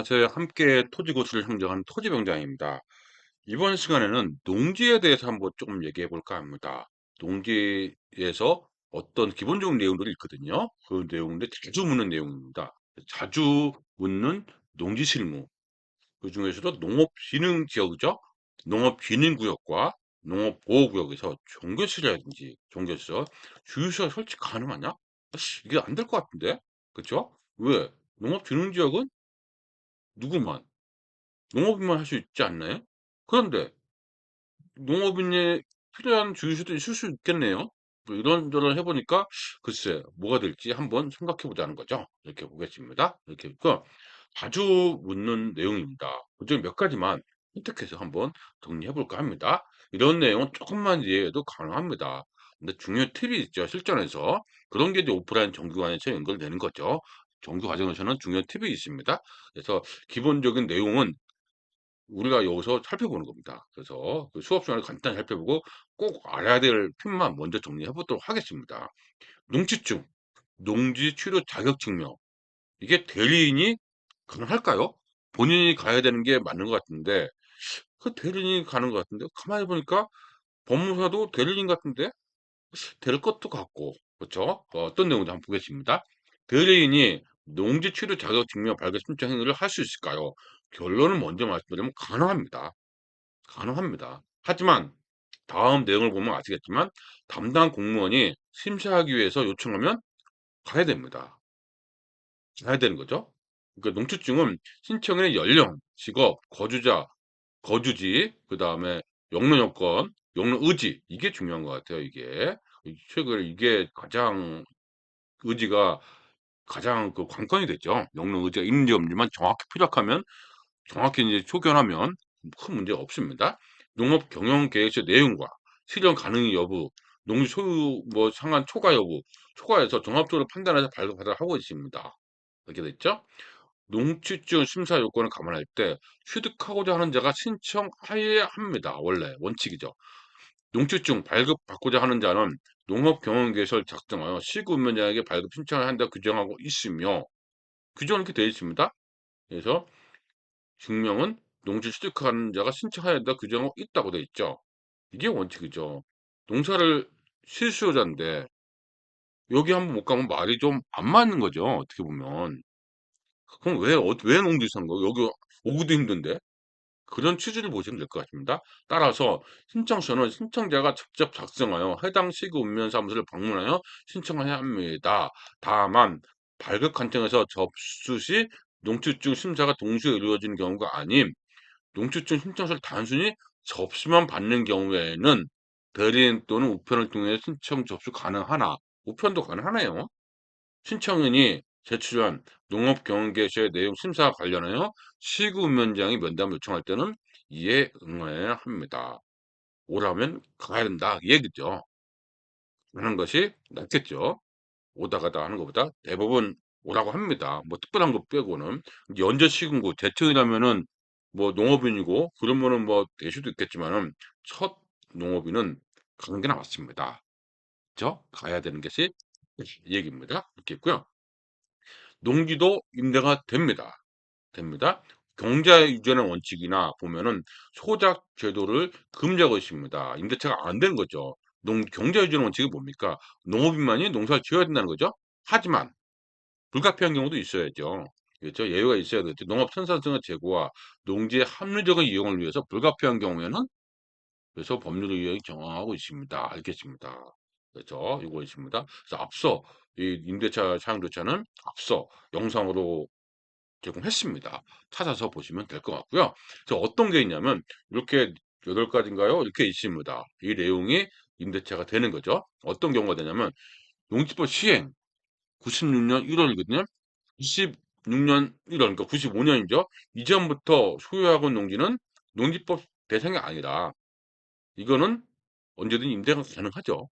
안녕하세요. 함께 토지고수를 형성하는 토지병장입니다. 이번 시간에는 농지에 대해서 한번 조금 얘기해 볼까 합니다. 농지에서 어떤 기본적인 내용들이 있거든요. 그 내용인데 자주 묻는 내용입니다. 자주 묻는 농지 실무. 그 중에서도 농업진흥지역이죠. 농업진흥구역과 농업보호구역에서 종교시라든지 종교시설, 주유시설 설치 가능하냐? 이게 안 될 것 같은데? 그쵸? 왜? 농업진흥지역은 누구만? 농업인만 할 수 있지 않나요? 그런데 농업인이 필요한 주유소도 있을 수 있겠네요. 뭐 이런저런 해보니까 글쎄 뭐가 될지 한번 생각해 보자는 거죠. 이렇게 보겠습니다. 이렇게 해서 자주 묻는 내용입니다. 그중에 몇 가지만 선택해서 한번 정리해 볼까 합니다. 이런 내용은 조금만 이해해도 가능합니다. 근데 중요한 팁이 있죠. 실전에서. 그런 게 이제 오프라인 정규관에서 연결되는 거죠. 정규 과정에서는 중요한 팁이 있습니다. 그래서 기본적인 내용은 우리가 여기서 살펴보는 겁니다. 그래서 그 수업 시간에 간단히 살펴보고 꼭 알아야 될 팁만 먼저 정리해 보도록 하겠습니다. 농지증, 농지 취득 자격 증명. 이게 대리인이 가능할까요? 본인이 가야 되는 게 맞는 것 같은데, 그 대리인이 가는 것 같은데, 가만히 보니까 법무사도 대리인 같은데, 될 것도 같고, 그렇죠? 어떤 내용인지 한번 보겠습니다. 대리인이 농지 취득 자격 증명 발급 신청 행위를 할 수 있을까요? 결론은 먼저 말씀드리면 가능합니다. 가능합니다. 하지만 다음 내용을 보면 아시겠지만 담당 공무원이 심사하기 위해서 요청하면 가야 됩니다. 가야 되는 거죠. 그러니까 농취증은 신청인의 연령, 직업, 거주자, 거주지, 그 다음에 영로 여건, 영로 의지 이게 중요한 것 같아요. 이게 최근 이게 가장 의지가 가장 그 관건이 됐죠. 영로 의지가 있는지 없는지만 정확히 표적하면 정확히 이제 초기화하면 큰 문제 없습니다. 농업 경영 계획서 내용과 실현 가능 여부, 농지 소유 뭐 상한 초과 여부, 초과해서 종합적으로 판단해서 발급하도록 하고 있습니다. 이렇게 됐죠? 농취증 심사 요건을 감안할 때 취득하고자 하는 자가 신청하여야 합니다. 원래 원칙이죠. 농취증 발급받고자 하는 자는 농업경영계획서를 작성하여 시군면장에게 발급 신청을 한다 규정하고 있으며 규정은 이렇게 되어 있습니다. 그래서 증명은 농지 취득하는 자가 신청해야 한다 규정하고 있다고 되어 있죠. 이게 원칙이죠. 농사를 실수요자인데 여기 한번 못 가면 말이 좀 안 맞는 거죠. 어떻게 보면. 그럼 왜 농지 산 거예요? 여기 오기도 힘든데? 그런 취지를 보시면 될 것 같습니다. 따라서 신청서는 신청자가 직접 작성하여 해당 시구 읍면사무소를 방문하여 신청을 해야 합니다. 다만 발급 관청에서 접수 시 농취증 심사가 동시에 이루어지는 경우가 아님 농취증 신청서를 단순히 접수만 받는 경우에는 대리인 또는 우편을 통해 신청 접수 가능하나 우편도 가능하네요. 신청인이 제출한 농업경영계획서의 내용 심사와 관련하여 시구위원장이 면담을 요청할 때는 이에 응해야 합니다. 오라면 가야 된다 이 얘기죠. 하는 것이 낫겠죠. 오다 가다 하는 것보다 대부분 오라고 합니다. 뭐 특별한 거 빼고는 연재 시군구 대청이라면은 뭐 농업인이고 그러면은 뭐 될 수도 있겠지만은 첫 농업인은 가는 게 낫습니다. 그죠? 가야 되는 것이 이 얘기입니다. 이렇게 있고요. 농지도 임대가 됩니다. 경자 유전의 원칙이나 보면은 소작 제도를 금지하고 있습니다. 임대차가 안 되는 거죠. 경자 유전 원칙이 뭡니까? 농업인만이 농사를 지어야 된다는 거죠. 하지만 불가피한 경우도 있어야죠. 그렇죠? 예외가 있어야겠죠. 농업 생산성의 제고와 농지의 합리적인 이용을 위해서 불가피한 경우에는 그래서 법률 의학이 정하고 있습니다. 알겠습니다. 그렇죠? 이거 있습니다. 그래서 앞서 이 임대차 사용조차는 앞서 영상으로 제공했습니다. 찾아서 보시면 될 것 같고요. 그래서 어떤 게 있냐면 이렇게 8가지인가요? 이렇게 있습니다. 이 내용이 임대차가 되는 거죠. 어떤 경우가 되냐면 농지법 시행 96년 1월이거든요. 96년 1월 그러니까 95년이죠. 이전부터 소유하고 있는 농지는 농지법 대상이 아니라 이거는 언제든 임대가 가능하죠.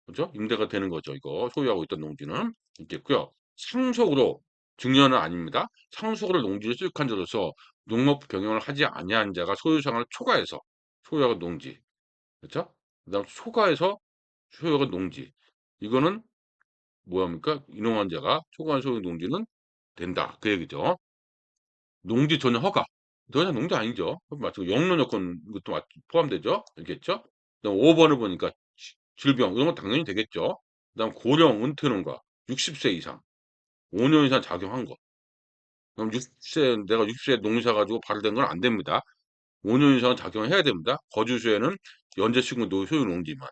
그죠? 임대가 되는 거죠. 이거 소유하고 있던 농지는 있겠고요. 상속으로 증여는 아닙니다. 상속으로 농지를 수익한 자로서 농업 경영을 하지 아니한 자가 소유상을 초과해서 소유하고 농지, 그렇죠? 그다음 초과해서 소유하고 농지. 이거는 뭐합니까? 인용한 자가 초과한 소유 농지는 된다. 그 얘기죠. 농지 전용 허가. 더 이상 농지 아니죠. 맞죠. 영농 여건 이것도 포함되죠. 알겠죠? 그다음 5번을 보니까 질병 이런 건 당연히 되겠죠. 그다음 고령, 은퇴 농가 60세 이상 5년 이상 작용한 거. 그럼 60세 내가 60세 농사 가지고 발효된 건 안 됩니다. 5년 이상은 작용해야 됩니다. 거주수에는 연재 시군 소유 농지만.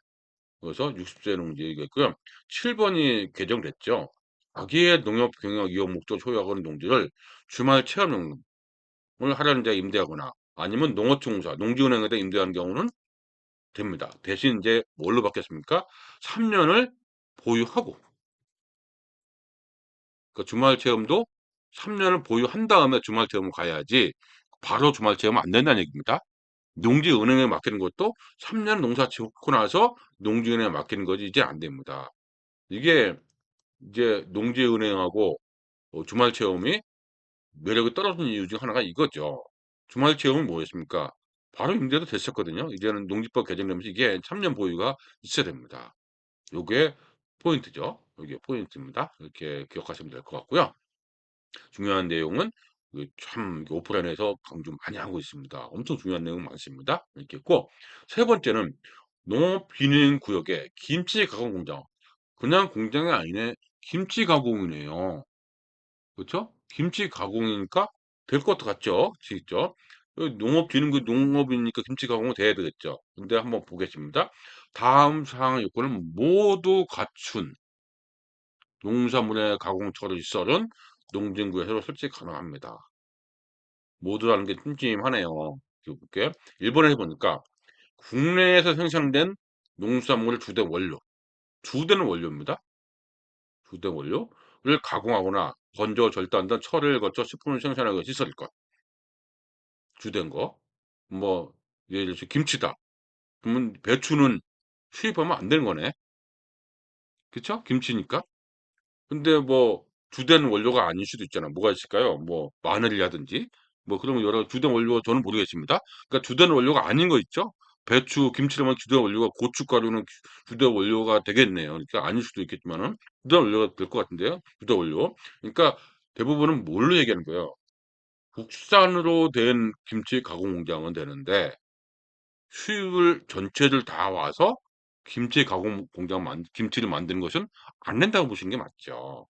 그래서 60세 농지이겠고요. 7번이 개정됐죠. 자기의 농업 경영 이용 목적 소유하고 있는 농지를 주말 체험 농을 하려는 데 임대하거나 아니면 농어촌공사, 농지은행에다 임대하는 경우는 됩니다. 대신 이제 뭘로 바뀌었습니까? 3년을 보유하고 그 주말 체험도 3년을 보유한 다음에 주말 체험을 가야지 바로 주말 체험은 안 된다는 얘기입니다. 농지은행에 맡기는 것도 3년 농사 짓고 나서 농지은행에 맡기는 거지 이제 안 됩니다. 이게 이제 농지은행하고 주말 체험이 매력이 떨어진 이유 중 하나가 이거죠. 주말 체험은 뭐였습니까? 바로 임대도 됐었거든요. 이제는 농지법 개정되면서 이게 3년 보유가 있어야 됩니다. 요게 포인트죠. 이게 포인트입니다. 이렇게 기억하시면 될 것 같고요. 중요한 내용은 참 오프라인에서 강조 많이 하고 있습니다. 엄청 중요한 내용 많습니다. 이렇게 있고 세 번째는 농업기능구역에 김치 가공 공장. 그냥 공장이 아니네. 김치 가공이네요. 그렇죠? 김치 가공이니까 될 것도 같죠? 직접. 농업기능구 농업이니까 김치 가공은 돼야 되겠죠. 근데 한번 보겠습니다. 다음 사항 요건은 모두 갖춘 농산물의 가공 처리 시설은 농진구에서 설치 가능합니다. 모두라는 게 찜찜하네요. 볼게요. 1번에 해보니까 국내에서 생산된 농수산물을 주된 원료, 주된 원료입니다. 주된 원료를 가공하거나 건조, 절단 등 처리를 거쳐 식품을 생산하기 위한 시설일 것. 주된 거. 뭐 예를 들어서 김치다. 그러면 배추는 수입하면 안 되는 거네. 그쵸? 김치니까. 근데 뭐 주된 원료가 아닐 수도 있잖아. 뭐가 있을까요? 뭐 마늘이라든지 뭐 그런 여러 주된 원료 저는 모르겠습니다. 그러니까 주된 원료가 아닌 거 있죠? 배추, 김치라면 주된 원료가 고춧가루는 주된 원료가 되겠네요. 그러니까 아닐 수도 있겠지만은 주된 원료가 될 것 같은데요. 주된 원료. 그러니까 대부분은 뭘로 얘기하는 거예요? 국산으로 된 김치 가공 공장은 되는데 수입을 전체를 다 와서 김치 가공 공장 김치를 만드는 것은 안 된다고 보시는 게 맞죠.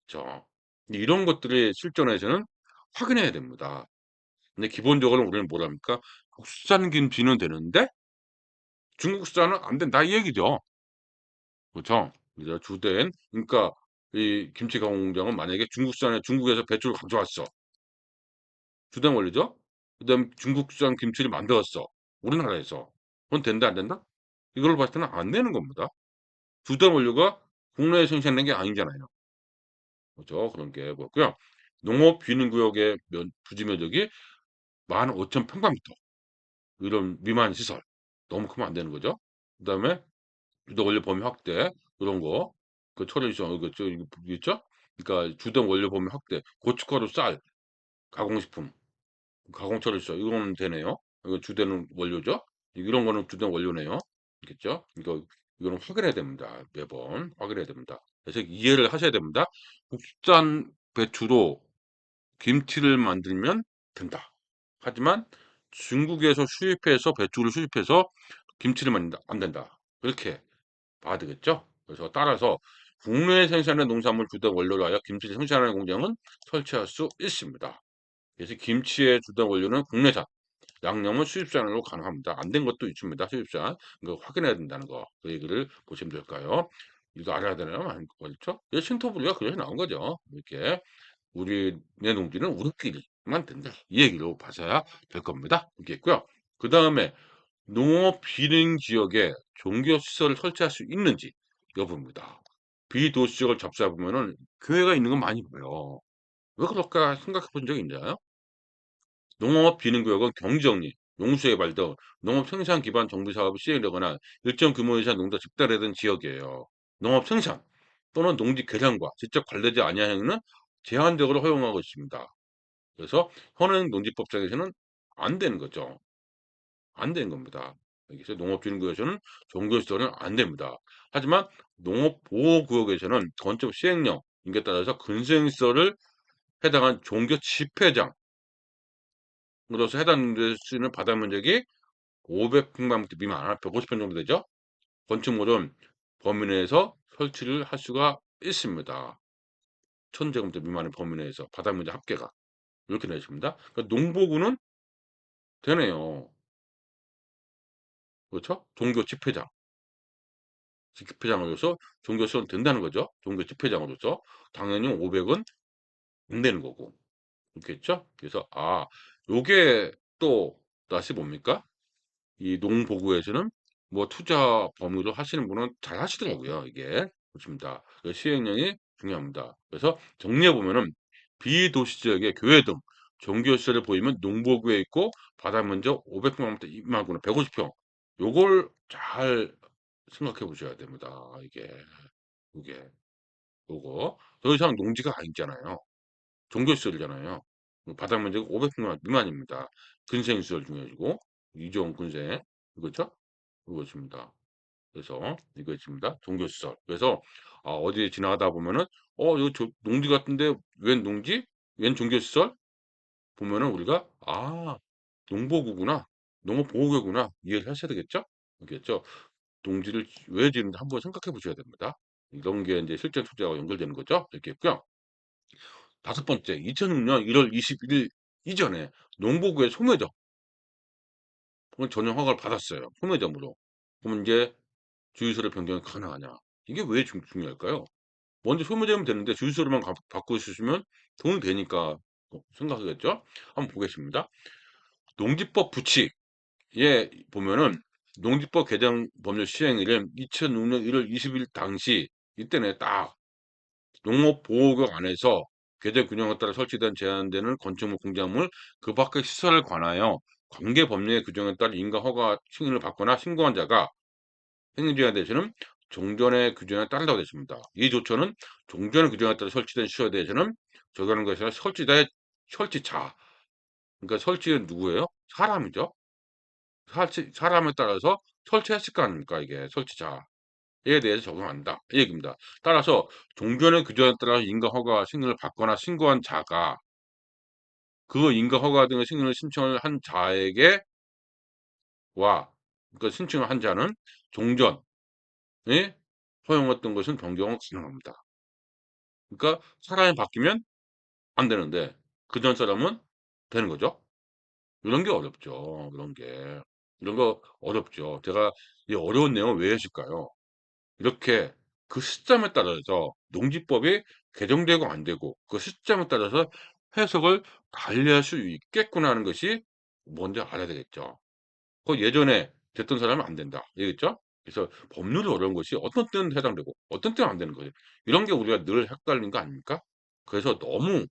그쵸. 이런 것들이 실전에서는 확인해야 됩니다. 근데 기본적으로 우리는 뭐랍니까? 국산 김치는 되는데 중국산은 안 된다 이 얘기죠. 그렇죠? 그죠? 주된 그러니까 이 김치 가공 공장은 만약에 중국에서 배추를 가져왔어. 주된 원료죠. 그다음에 중국산 김치를 만들었어. 우리나라에서. 그건 된다 안 된다? 이걸로 봤을 때는 안 되는 겁니다. 주된 원료가 국내에 생산된 게 아니잖아요. 그죠? 그런 게 뭐고요. 농업기능구역의 부지 면적이 15,000평방미터 이런 미만 시설 너무 크면 안 되는 거죠. 그다음에 주된 원료 범위 확대 이런 거 그 처리 시설 저 이거 있죠? 그러니까 주된 원료 범위 확대 고춧가루, 쌀, 가공식품, 가공 처리 시설 이거는 되네요. 이거 주된 원료죠. 이런 거는 주된 원료네요. 알겠죠? 이거는 확인해야 됩니다. 매번 확인해야 됩니다. 그래서 이해를 하셔야 됩니다. 국산 배추로 김치를 만들면 된다. 하지만 중국에서 수입해서 배추를 수입해서 김치를 만든다. 안 된다. 그렇게 봐야 되겠죠? 그래서 따라서 국내 생산의 농산물 주된 원료로 하여 김치를 생산하는 공장은 설치할 수 있습니다. 그래서 김치의 주된 원료는 국내산, 양념은 수입산으로 가능합니다. 안 된 것도 있습니다. 수입산. 이거 확인해야 된다는 거. 그 얘기를 보시면 될까요? 이거 알아야 되나요? 그렇죠? 신토부리가 그래서 나온 거죠. 이렇게. 우리네 농지는 우리끼리만 된다. 이 얘기로 봐서야 될 겁니다. 이게 있고요. 그 다음에 농업 비능 지역에 종교시설을 설치할 수 있는지 여부입니다. 비도시 지역을 잡사보면은 교회가 있는 건 많이 보여. 왜 그럴까 생각해 본 적 있나요? 농업 비능구역은 경정리, 용수개발 등 농업 생산 기반 정비 사업이 시행되거나 일정 규모 이상 농도 적달되던 지역이에요. 농업 생산 또는 농지 개량과 직접 관련되지 아니한 행위는 제한적으로 허용하고 있습니다. 그래서 현행 농지법상에서는 안 되는 거죠. 안 되는 겁니다. 여기서 농업진흥구에서는 종교시설은 안 됩니다. 하지만 농업보호구역에서는 건축 시행령, 인에 따라서 근생시설을 해당한 종교 집회장 으로서 해당될 수 있는 바다 면적이 500平方미터 미만, 150평 정도 되죠. 건축물은 범위 내에서 설치를 할 수가 있습니다. 1000제곱미터 미만의 범위 내에서 바다 면적 합계가 이렇게 되어 있습니다. 그러니까 농보구는 되네요. 그렇죠? 종교 집회장, 집회장으로서 종교 수련 된다는 거죠. 종교 집회장으로서 당연히 500은 안 되는 거고, 그렇겠죠? 그래서 요게 또 다시 뭡니까? 이 농보구에서는 뭐 투자 범위로 하시는 분은 잘 하시더라고요. 이게 그렇습니다. 시행령이 중요합니다. 그래서 정리해 보면은 비도시 지역의 교회 등 종교 시설을 보이면 농보구에 있고 바다 면적 500평방미터 이만구나 150평. 요걸 잘 생각해 보셔야 됩니다. 이게 요거 더 이상 농지가 아니잖아요. 종교 시설이잖아요. 바다 면적 500평 미만입니다. 근생 시설 중요해지고 이종 근생 그렇죠? 그것입니다. 그래서 이거 있습니다. 종교시설. 그래서 어디 지나가다 보면은 이거 농지 같은데 웬 농지? 웬 종교시설? 보면은 우리가 농보구구나. 농업보호구나. 이해를 하셔야 되겠죠? 알겠죠? 농지를 왜 지는지 한번 생각해 보셔야 됩니다. 이런 게 이제 실제 투자와 연결되는 거죠. 이렇게 있고요. 다섯 번째, 2006년 1월 21일 이전에 농보구의 소매점, 전용 허가를 받았어요. 소매점으로. 그럼 이제 주유소를 변경이 가능하냐? 이게 왜 중요할까요? 먼저 소모되면 되는데 주유소로만 바꾸시면 돈이 되니까 생각하겠죠? 한번 보겠습니다. 농지법 부칙에 보면은 농지법 개정 법률 시행일은 2006년 1월 20일 당시 이때는 딱 농업보호구역 안에서 개정 규정에 따라 설치된 제한되는 건축물 공작물 그 밖의 시설에 관하여 관계 법령의 규정에 따라 인가 허가 승인을 받거나 신고한 자가 행정지에 대해서는 종전의 규정에 따른다고 되어 있습니다. 이 조처는 종전의 규정에 따라 설치된 시설에 대해서는 적용하는 것이 아니라 설치자의 설치자. 그러니까 설치는 누구예요? 사람이죠. 사람에 따라서 설치했을 거 아닙니까? 이게 설치자에 대해서 적용한다. 이 얘기입니다. 따라서 종전의 규정에 따라 인가 허가 승인을 받거나 신고한 자가 그 인가 허가 등의 승인을 신청을 한 자에게 그러니까 신청을 한 자는 종전에 허용했던 것은 변경은 가능합니다. 그러니까 사람이 바뀌면 안 되는데 그전 사람은 되는 거죠. 이런 게 어렵죠. 이런 거 어렵죠. 제가 이 어려운 내용을 왜 했을까요? 이렇게 그 시점에 따라서 농지법이 개정되고 안 되고 그 시점에 따라서 해석을 달리할 수 있겠구나 하는 것이 먼저 알아야 되겠죠. 그 예전에 됐던 사람은 안 된다. 알겠죠? 그래서 법률이 어려운 것이 어떤 때는 해당되고 어떤 때는 안 되는 거예요. 이런 게 우리가 늘 헷갈리는 거 아닙니까? 그래서 너무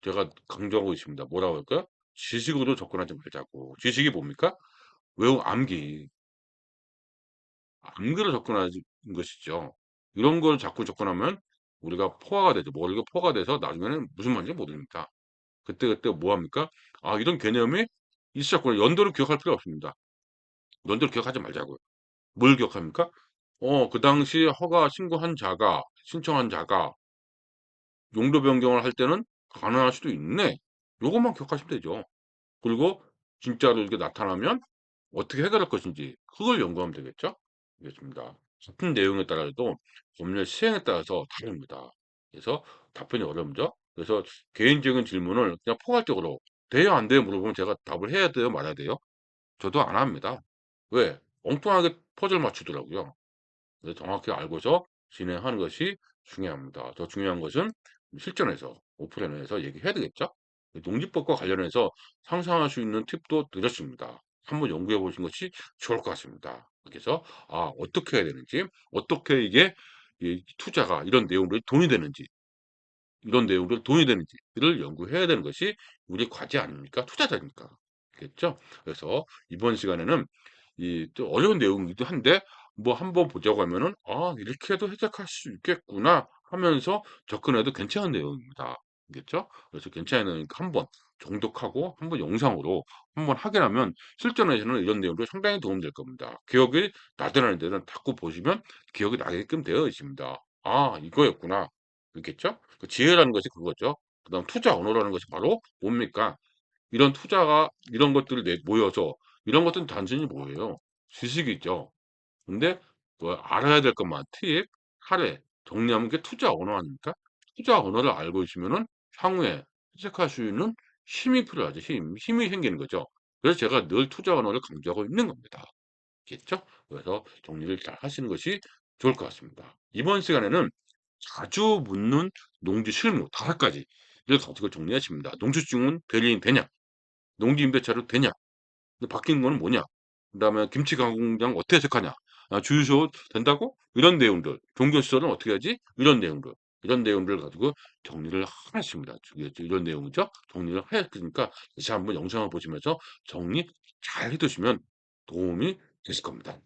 제가 강조하고 있습니다. 뭐라고 할까요? 지식으로 접근하지 말자고. 지식이 뭡니까? 암기. 암기로 접근하는 것이죠. 이런 걸 자꾸 접근하면 우리가 포화가 되죠. 머리가 포화가 돼서 나중에는 무슨 말인지 모릅니다. 그때그때 뭐 합니까? 이런 개념이 있었구나. 연도를 기억할 필요 없습니다. 연도를 기억하지 말자고요. 뭘 기억합니까? 그 당시 허가 신청한 자가 용도 변경을 할 때는 가능할 수도 있네. 요것만 기억하시면 되죠. 그리고 진짜로 이렇게 나타나면 어떻게 해결할 것인지 그걸 연구하면 되겠죠? 알겠습니다. 같은 내용에 따라서도 법률 시행에 따라서 다릅니다. 그래서 답변이 어렵죠? 그래서 개인적인 질문을 그냥 포괄적으로 돼요, 안 돼요 물어보면 제가 답을 해야 돼요, 말아야 돼요? 저도 안 합니다. 왜? 엉뚱하게 퍼즐 맞추더라고요. 그래서 정확히 알고서 진행하는 것이 중요합니다. 더 중요한 것은 실전에서 오프라인에서 얘기해야 되겠죠? 농지법과 관련해서 상상할 수 있는 팁도 드렸습니다. 한번 연구해 보신 것이 좋을 것 같습니다. 그래서 어떻게 해야 되는지, 어떻게 이게 이 투자가 이런 내용들이 돈이 되는지, 이런 내용들 돈이 되는지를 연구해야 되는 것이 우리 과제 아닙니까? 투자자니까. 그겠죠? 그래서 이번 시간에는 이 또 어려운 내용이기도 한데 뭐 한번 보자고 하면은 '이렇게 해도 해석할 수 있겠구나.' 하면서 접근해도 괜찮은 내용입니다. 알겠죠? 그래서 괜찮은 내용이니까 한번 정독하고 한번 영상으로 한번 확인하면 실전에서는 이런 내용들이 상당히 도움될 겁니다. 기억이 나더라는 데는 자꾸 보시면 기억이 나게끔 되어 있습니다. '아 이거였구나.' 그렇겠죠? 그 지혜라는 것이 그거죠. 그다음 투자 언어라는 것이 바로 뭡니까? 이런 투자가 이런 것들을 모여서 이런 것들은 단순히 뭐예요? 지식이죠. 근데 뭐 알아야 될 것만 팁, 사례 정리하면 그게 투자 언어 아닙니까? 투자 언어를 알고 있으면은 향후에 해석할 수 있는 힘이 필요하죠, 힘. 힘이 생기는 거죠. 그래서 제가 늘 투자 언어를 강조하고 있는 겁니다. 겠죠? 그래서 정리를 잘 하시는 것이 좋을 것 같습니다. 이번 시간에는 자주 묻는 농지 실무 5가지를 가지고 정리했습니다. 농수증은 대리인 되냐? 농지임대차로 되냐? 근데 바뀐 거는 뭐냐? 그다음에 김치 가공장 어떻게 해석하냐? 아, 주유소 된다고? 이런 내용들. 종교시설은 어떻게 하지? 이런 내용들. 이런 내용들을 가지고 정리를 하였습니다. 이런 내용이죠. 정리를 하였으니까 다시 한번 영상을 보시면서 정리 잘 해 두시면 도움이 되실 겁니다.